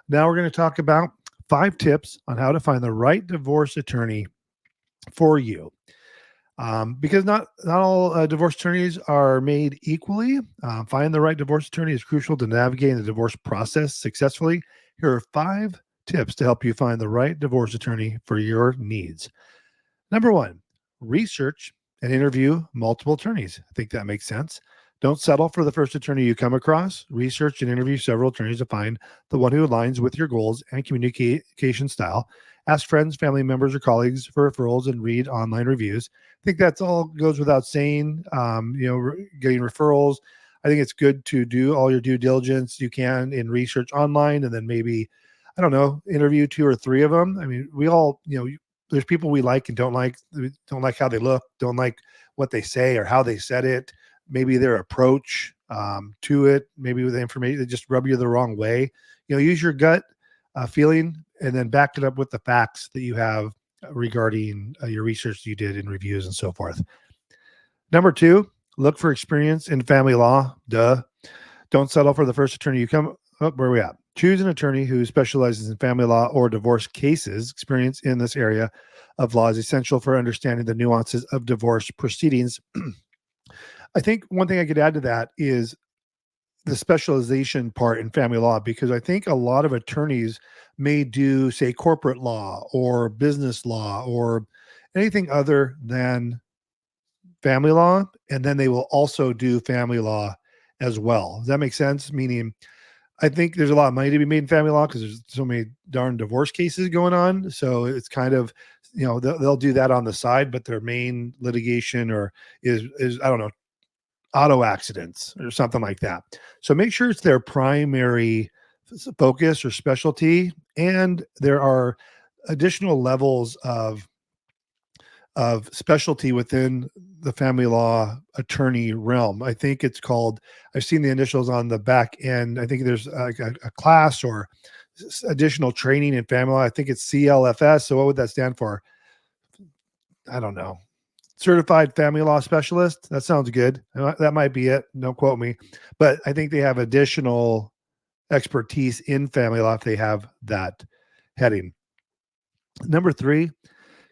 Now we're going to talk about 5 tips on how to find the right divorce attorney for you. Because not all divorce attorneys are made equally. Finding the right divorce attorney is crucial to navigating the divorce process successfully. Here are 5 tips to help you find the right divorce attorney for your needs. Number 1, research and interview multiple attorneys. I think that makes sense. Don't settle for the first attorney you come across. Research and interview several attorneys to find the one who aligns with your goals and communication style. Ask friends, family members, or colleagues for referrals and read online reviews. I think that's all goes without saying. Getting referrals. I think it's good to do all your due diligence you can in research online, and then maybe, I don't know, interview 2 or 3 of them. I mean, we all, there's people we like and don't like how they look, don't like what they say or how they said it, maybe their approach to it, maybe with the information, they just rub you the wrong way. Use your gut feeling and then back it up with the facts that you have regarding your research you did in reviews and so forth. Number 2, look for experience in family law. Duh. Don't settle for the first attorney you come up. Where are we at? Choose an attorney who specializes in family law or divorce cases. Experience in this area of law is essential for understanding the nuances of divorce proceedings. I think one thing I could add to that is the specialization part in family law, because I think a lot of attorneys may do, say, corporate law or business law or anything other than family law, and then they will also do family law as well. Does that make sense? Meaning, I think there's a lot of money to be made in family law because there's so many darn divorce cases going on. So it's kind of, they'll do that on the side, but their main litigation is I don't know, auto accidents or something like that. So make sure it's their primary focus or specialty. And there are additional levels of specialty within the family law attorney realm. I think it's called, I've seen the initials on the back end. I think there's a class or additional training in family law. I think it's CLFS. So what would that stand for? I don't know. Certified Family Law Specialist. That sounds good. That might be it. Don't quote me. But I think they have additional expertise in family law if they have that heading. Number 3,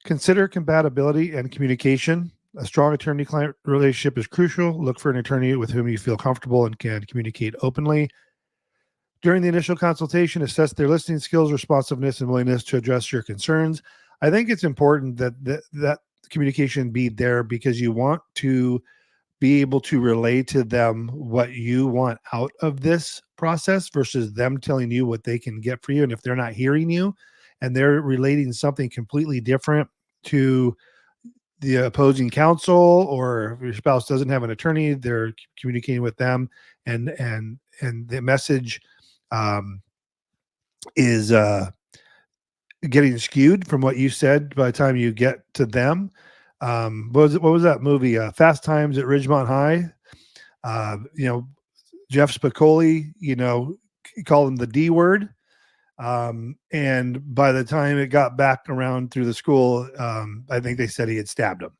consider compatibility and communication. A strong attorney-client relationship is crucial. Look for an attorney with whom you feel comfortable and can communicate openly. During the initial consultation, assess their listening skills, responsiveness, and willingness to address your concerns. I think it's important that communication be there because you want to be able to relay to them what you want out of this process versus them telling you what they can get for you. And if they're not hearing you and they're relating something completely different to the opposing counsel, or if your spouse doesn't have an attorney, they're communicating with them and the message is getting skewed from what you said by the time you get to them. What was that movie? Fast Times at Ridgemont High. Jeff Spicoli, called him the D word. And by the time it got back around through the school, I think they said he had stabbed him.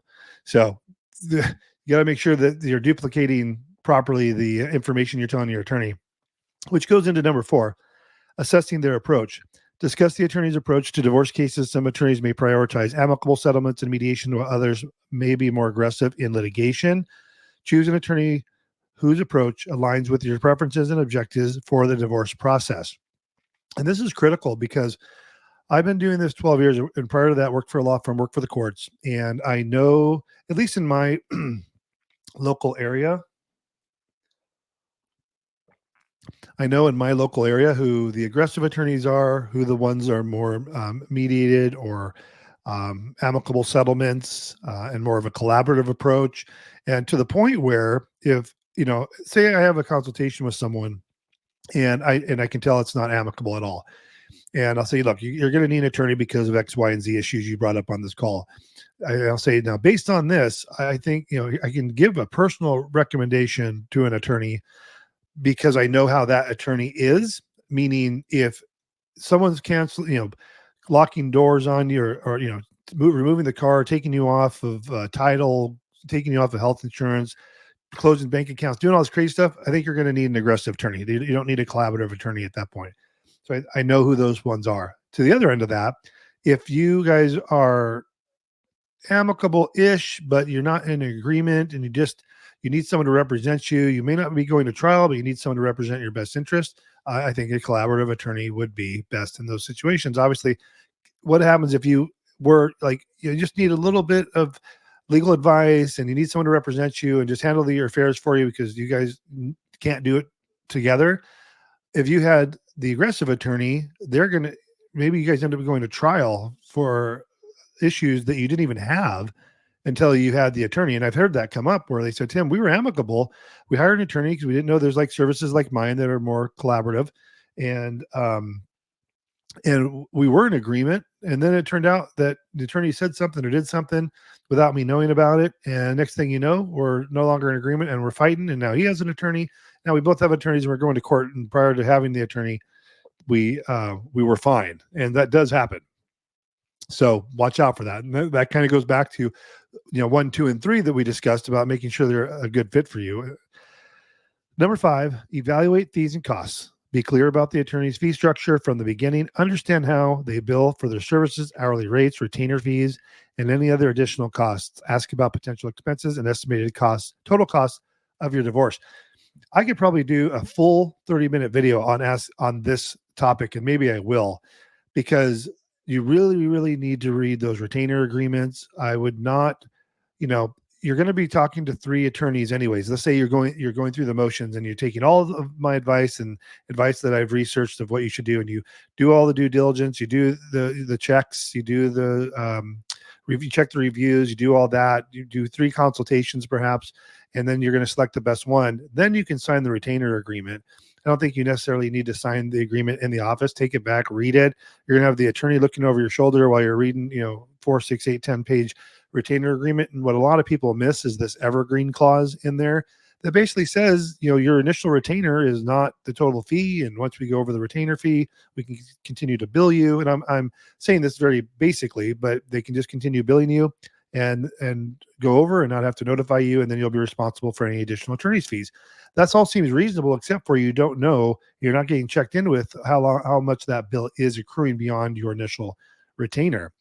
So you got to make sure that you're duplicating properly the information you're telling your attorney, which goes into number 4, assessing their approach. Discuss the attorney's approach to divorce cases. Some attorneys may prioritize amicable settlements and mediation, while others may be more aggressive in litigation. Choose an attorney whose approach aligns with your preferences and objectives for the divorce process. And this is critical because I've been doing this 12 years, and prior to that, worked for a law firm, worked for the courts. And I know, at least in my local area, who the aggressive attorneys are, who the ones are more mediated or amicable settlements and more of a collaborative approach. And to the point where if, say I have a consultation with someone and I can tell it's not amicable at all. And I'll say, look, you're going to need an attorney because of X, Y, and Z issues you brought up on this call. I'll say, now, based on this, I think, I can give a personal recommendation to an attorney because I know how that attorney is. Meaning, if someone's canceling, locking doors on you, or removing the car, taking you off of title, taking you off of health insurance, closing bank accounts, doing all this crazy stuff, I think you're going to need an aggressive attorney. You don't need a collaborative attorney at that point. So I know who those ones are. To the other end of that, if you guys are amicable-ish, but you're not in agreement and you need someone to represent you. You may not be going to trial, but you need someone to represent your best interest. I think a collaborative attorney would be best in those situations. Obviously, what happens if you were like, you just need a little bit of legal advice and you need someone to represent you and just handle your affairs for you because you guys can't do it together. If you had the aggressive attorney, maybe you guys end up going to trial for issues that you didn't even have until you had the attorney. And I've heard that come up where they said, Tim, we were amicable. We hired an attorney because we didn't know there's like services like mine that are more collaborative. And we were in agreement. And then it turned out that the attorney said something or did something without me knowing about it. And next thing you know, we're no longer in agreement and we're fighting. And now he has an attorney. Now we both have attorneys and we're going to court. And prior to having the attorney, we were fine. And that does happen. So watch out for that. And that kind of goes back to, 1, 2, and 3 that we discussed about making sure they're a good fit for you. Number 5, evaluate fees and costs. Be clear about the attorney's fee structure from the beginning. Understand how they bill for their services, hourly rates, retainer fees, and any other additional costs. Ask about potential expenses and estimated costs, total costs of your divorce. I could probably do a full 30-minute video on this topic, and maybe I will, because you really, really need to read those retainer agreements. I would not, you're going to be talking to 3 attorneys anyways. Let's say you're going through the motions and you're taking all of my advice and advice that I've researched of what you should do. And you do all the due diligence, you do the checks, you do you check the reviews, you do all that, you do 3 consultations perhaps, and then you're going to select the best one. Then you can sign the retainer agreement. I don't think you necessarily need to sign the agreement in the office. Take it back, read it. You're going to have the attorney looking over your shoulder while you're reading, 4, 6, 8, 10 page retainer agreement. And what a lot of people miss is this evergreen clause in there that basically says, your initial retainer is not the total fee. And once we go over the retainer fee, we can continue to bill you. And I'm saying this very basically, but they can just continue billing you and go over and not have to notify you. And then you'll be responsible for any additional attorney's fees. That's all seems reasonable, except for you're not getting checked in with how much that bill is accruing beyond your initial retainer.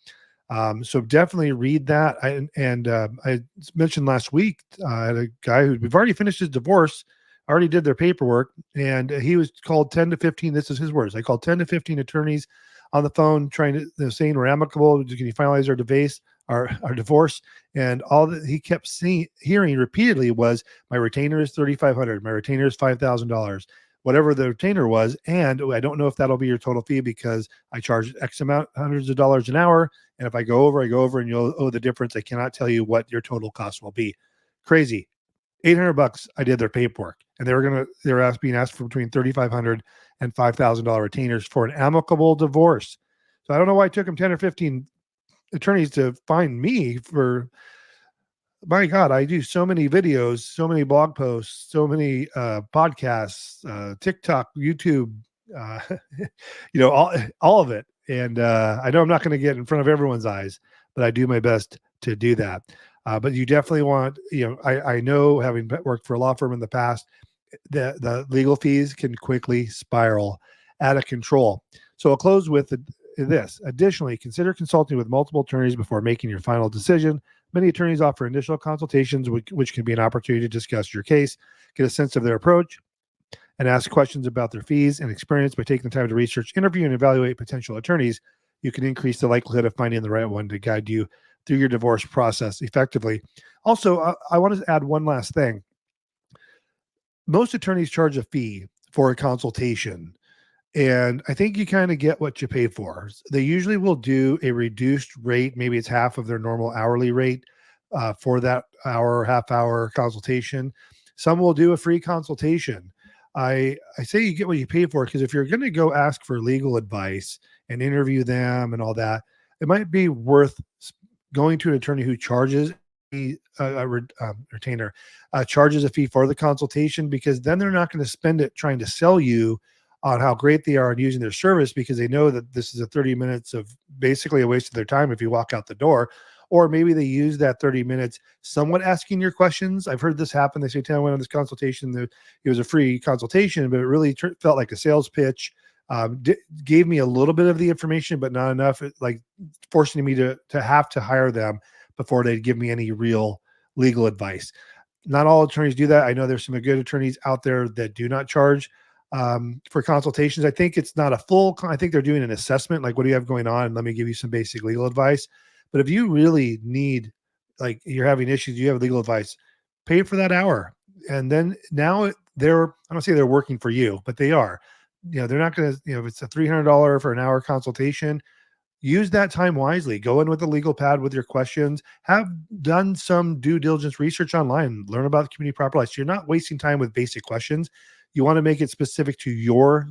So definitely read that. I mentioned last week, I had a guy we've already finished his divorce, already did their paperwork, and he was called 10 to 15. This is his words. I called 10 to 15 attorneys on the phone saying we're amicable. Can you finalize our divorce? And all that he kept hearing repeatedly was, my retainer is $3,500. My retainer is $5,000, whatever the retainer was. And I don't know if that'll be your total fee because I charge X amount, hundreds of dollars an hour. And if I go over, and you'll owe the difference. I cannot tell you what your total cost will be. Crazy. $800. I did their paperwork, and they were being asked for between $3,500 and $5,000 retainers for an amicable divorce. So I don't know why it took them 10 or 15 attorneys to find me for. My God, I do so many videos, so many blog posts, so many podcasts, TikTok, YouTube, all of it. And I know I'm not going to get in front of everyone's eyes, but I do my best to do that. But you definitely want, I know, having worked for a law firm in the past, the legal fees can quickly spiral out of control. So I'll close with this. Additionally, consider consulting with multiple attorneys before making your final decision. Many attorneys offer initial consultations, which can be an opportunity to discuss your case, get a sense of their approach, and ask questions about their fees and experience. By taking the time to research, interview, and evaluate potential attorneys, you can increase the likelihood of finding the right one to guide you through your divorce process effectively. Also, I want to add one last thing. Most attorneys charge a fee for a consultation, and I think you kind of get what you pay for. They usually will do a reduced rate. Maybe it's half of their normal hourly rate for that half hour consultation. Some will do a free consultation. I say you get what you pay for, because if you're going to go ask for legal advice and interview them and all that, it might be worth going to an attorney who charges a retainer, charges a fee for the consultation, because then they're not going to spend it trying to sell you on how great they are in using their service, because they know that this is a 30 minutes of basically a waste of their time if you walk out the door. Or maybe they use that 30 minutes somewhat asking your questions. I've heard this happen. They say, Tim, I went on this consultation. It was a free consultation, but it really felt like a sales pitch. gave me a little bit of the information, but not enough, like forcing me to have to hire them before they'd give me any real legal advice. Not all attorneys do that. I know there's some good attorneys out there that do not charge for consultations. I think it's not a full, I think they're doing an assessment, like, what do you have going on? And let me give you some basic legal advice. But if you really need, like, you're having issues, you have legal advice, pay for that hour. And then now they're, I don't say they're working for you, but they are. They're not going to, if it's a $300 for an hour consultation, use that time wisely. Go in with a legal pad with your questions. Have done some due diligence research online. Learn about the community property law. So you're not wasting time with basic questions. You want to make it specific to your